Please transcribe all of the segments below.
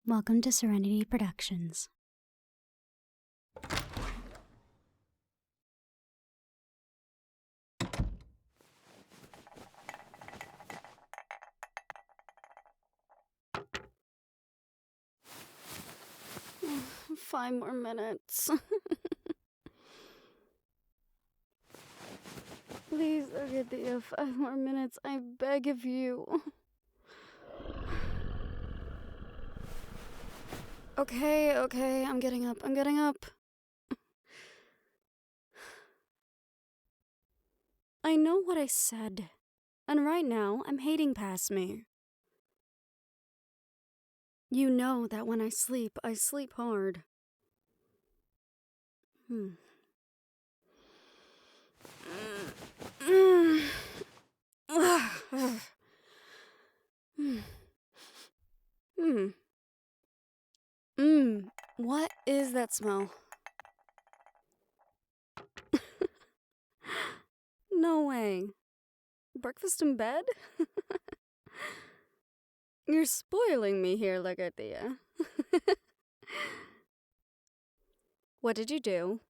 Welcome to Serenity Productions. Five more minutes. Please, Largatija, 5 more minutes. I beg of you. Okay, I'm getting up. I know what I said, and right now I'm hating past me. You know that when I sleep hard. What is that smell? No way. Breakfast in bed? You're spoiling me here, Largatija. What did you do?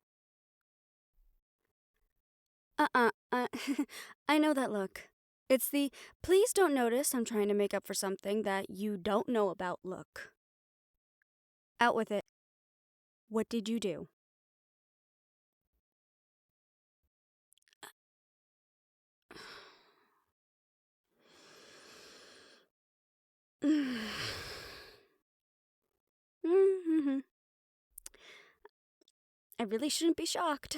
I know that look. It's the, please don't notice I'm trying to make up for something that you don't know about look. Out with it. What did you do? I really shouldn't be shocked.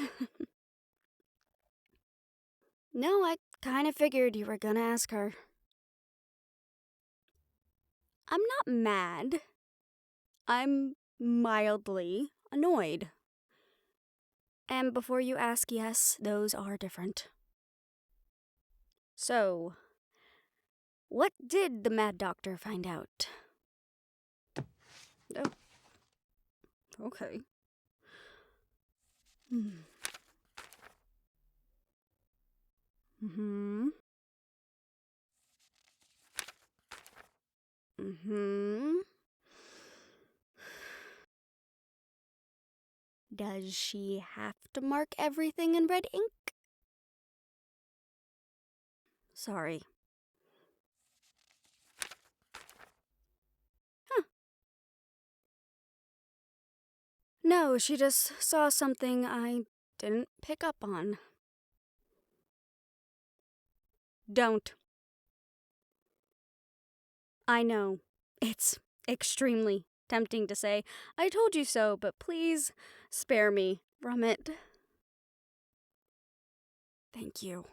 No, I kind of figured you were gonna ask her. I'm not mad. I'm mildly annoyed. And before you ask, yes, those are different. So, what did the mad doctor find out? Oh. Okay. Does she have to mark everything in red ink? Sorry. Huh. No, she just saw something I didn't pick up on. Don't. I know. It's extremely tempting to say, I told you so, but please spare me from it. Thank you.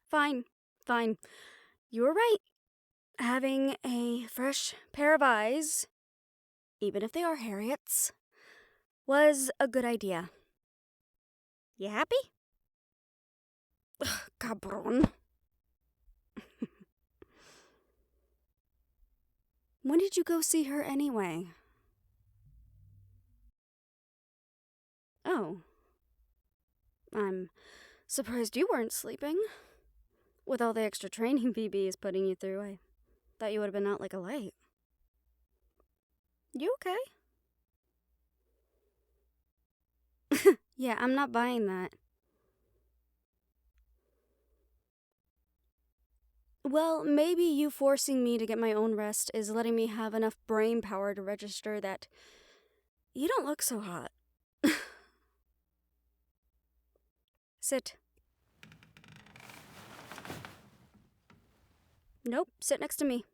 Fine. You were right. Having a fresh pair of eyes, even if they are Harriet's, was a good idea. You happy? Ugh, cabron. When did you go see her anyway? Oh. I'm surprised you weren't sleeping. With all the extra training BB is putting you through, I thought you would have been out like a light. You okay? Yeah, I'm not buying that. Well, maybe you forcing me to get my own rest is letting me have enough brain power to register that you don't look so hot. Sit. Nope, sit next to me.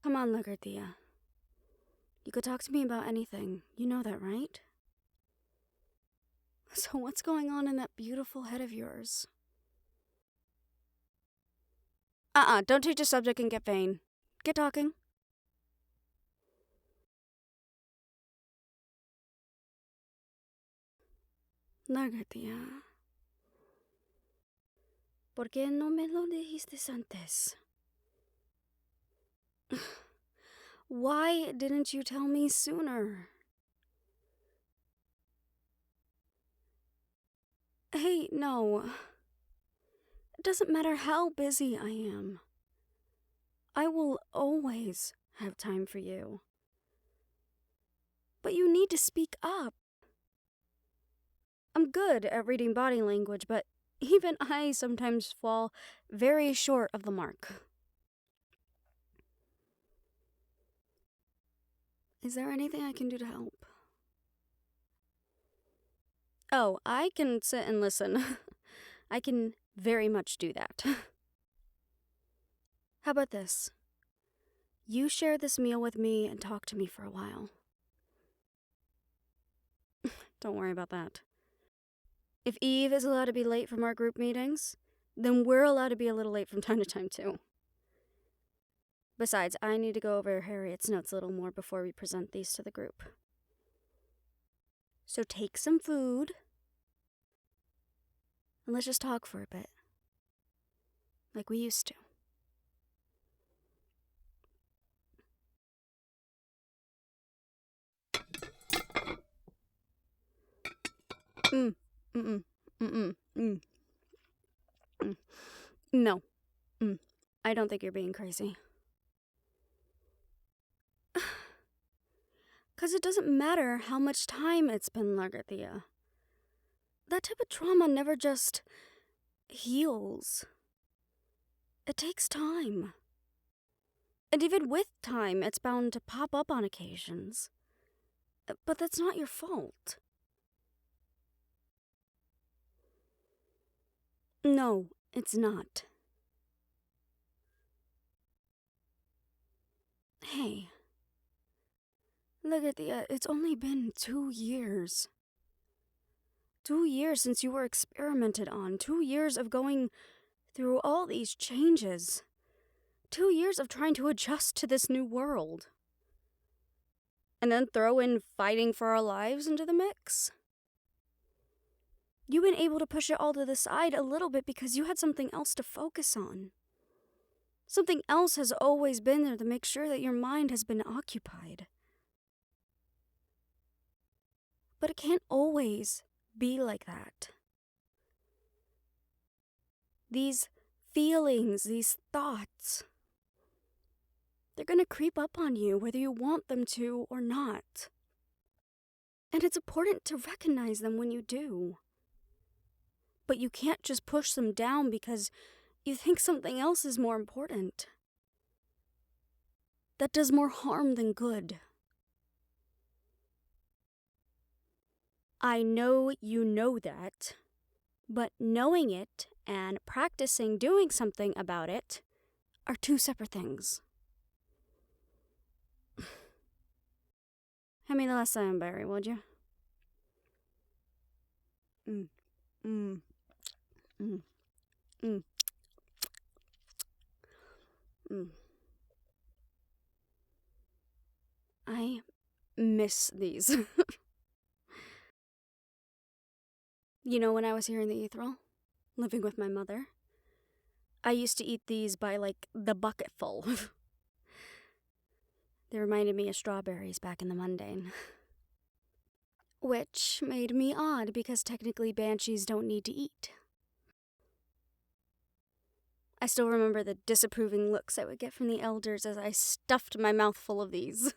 Come on, Largatija. You could talk to me about anything. You know that, right? So what's going on in that beautiful head of yours? Don't change the subject and get vain. Get talking. Largatija. ¿Por qué no me lo dijiste antes? Why didn't you tell me sooner? Hey, no. It doesn't matter how busy I am. I will always have time for you. But you need to speak up. I'm good at reading body language, but even I sometimes fall very short of the mark. Is there anything I can do to help? Oh, I can sit and listen. I can very much do that. How about this? You share this meal with me and talk to me for a while. Don't worry about that. If Eve is allowed to be late from our group meetings, then we're allowed to be a little late from time to time too. Besides, I need to go over Harriet's notes a little more before we present these to the group. So take some food, and let's just talk for a bit. Like we used to. No. I don't think you're being crazy. 'Cause it doesn't matter how much time it's been, Largatija. That type of trauma never just heals. It takes time. And even with time, it's bound to pop up on occasions. But that's not your fault. No, it's not. Hey. Largatija, it's only been 2 years. 2 years since you were experimented on. 2 years of going through all these changes. 2 years of trying to adjust to this new world. And then throw in fighting for our lives into the mix. You've been able to push it all to the side a little bit because you had something else to focus on. Something else has always been there to make sure that your mind has been occupied. But it can't always be like that. These feelings, these thoughts, they're gonna creep up on you whether you want them to or not. And it's important to recognize them when you do. But you can't just push them down because you think something else is more important. That does more harm than good. I know you know that, but knowing it and practicing doing something about it are two separate things. Hand me the last cranberry, would you? I miss these. You know, when I was here in the Ethereal, living with my mother, I used to eat these by, the bucketful. They reminded me of strawberries back in the mundane. Which made me odd, because technically banshees don't need to eat. I still remember the disapproving looks I would get from the elders as I stuffed my mouth full of these.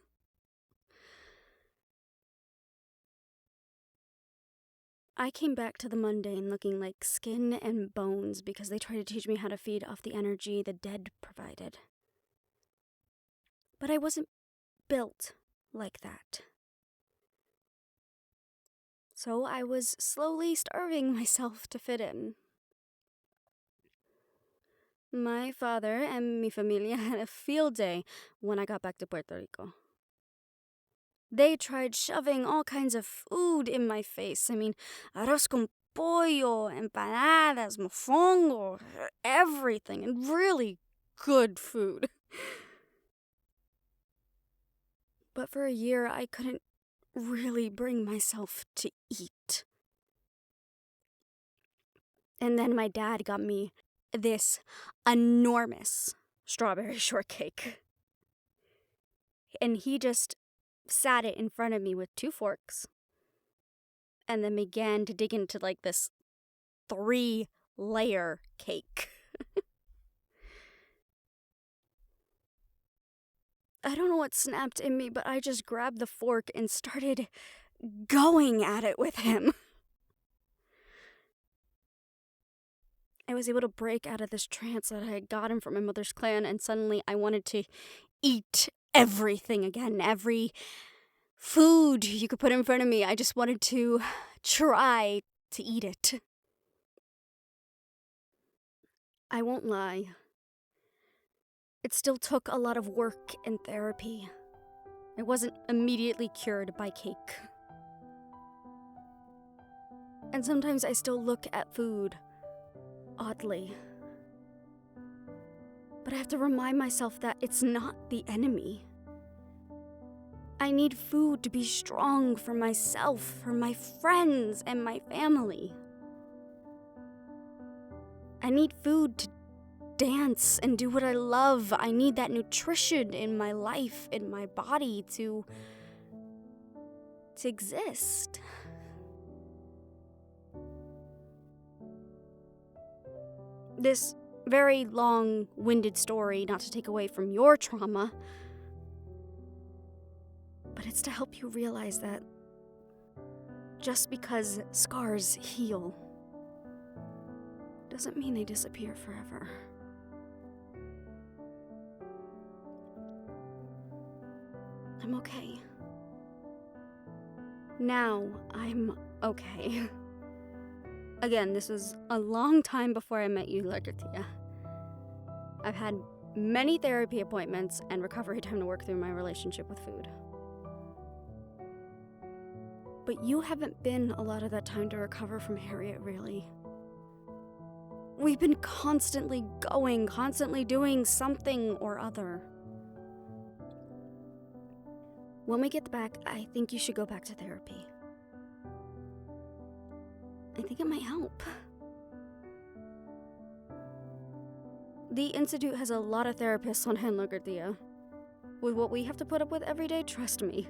I came back to the mundane looking like skin and bones because they tried to teach me how to feed off the energy the dead provided. But I wasn't built like that. So I was slowly starving myself to fit in. My father and mi familia had a field day when I got back to Puerto Rico. They tried shoving all kinds of food in my face. I mean, arroz con pollo, empanadas, mofongo, everything, and really good food. But for a year, I couldn't really bring myself to eat. And then my dad got me this enormous strawberry shortcake. And he just sat it in front of me with 2 forks and then began to dig into this 3-layer cake. I don't know what snapped in me, but I just grabbed the fork and started going at it with him. I was able to break out of this trance that I had gotten from my mother's clan, and suddenly I wanted to eat everything again. Every food you could put in front of me, I just wanted to try to eat it. I won't lie. It still took a lot of work and therapy. I wasn't immediately cured by cake. And sometimes I still look at food oddly. But I have to remind myself that it's not the enemy. I need food to be strong for myself, for my friends, and my family. I need food to dance and do what I love. I need that nutrition in my life, in my body to exist. This very long-winded story, not to take away from your trauma, but it's to help you realize that just because scars heal doesn't mean they disappear forever. I'm okay. Now I'm okay. Again, this was a long time before I met you, Largatija. I've had many therapy appointments and recovery time to work through my relationship with food. But you haven't been a lot of that time to recover from Harriet, really. We've been constantly going, constantly doing something or other. When we get back, I think you should go back to therapy. I think it might help. The Institute has a lot of therapists on hand, Largatija. With what we have to put up with every day, trust me,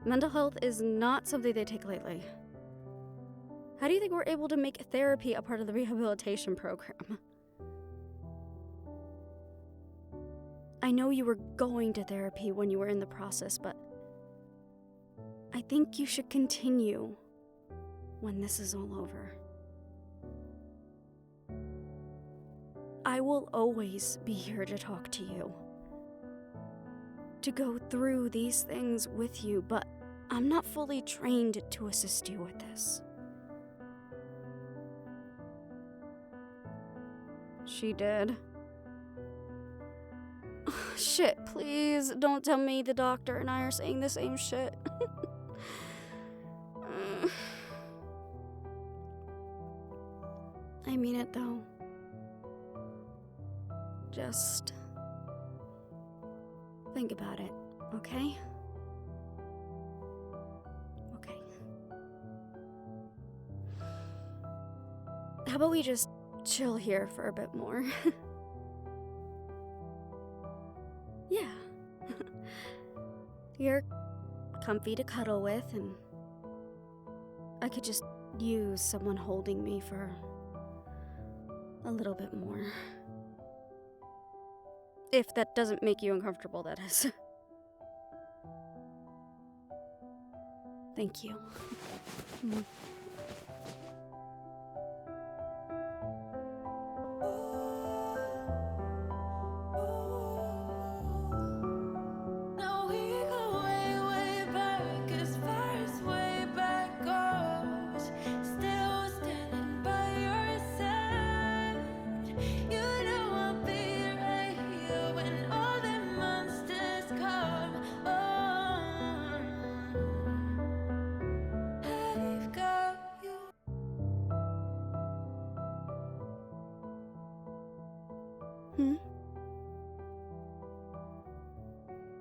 mental health is not something they take lightly. How do you think we're able to make therapy a part of the rehabilitation program? I know you were going to therapy when you were in the process, but I think you should continue when this is all over. I will always be here to talk to you, to go through these things with you, but I'm not fully trained to assist you with this. She did. Shit, please don't tell me the doctor and I are saying the same shit. I mean it though. Just think about it, okay? Okay. How about we just chill here for a bit more? Yeah. You're comfy to cuddle with, and I could just use someone holding me for a little bit more. If that doesn't make you uncomfortable, that is. Thank you.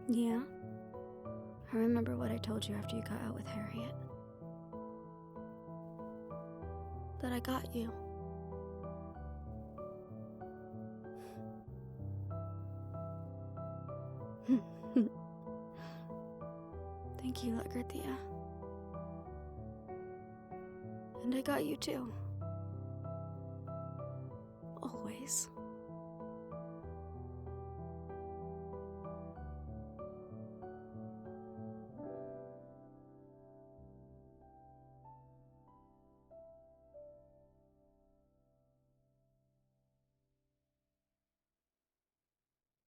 Yeah? I remember what I told you after you got out with Harriet. That I got you. Thank you, Largatija. And I got you too. eyes.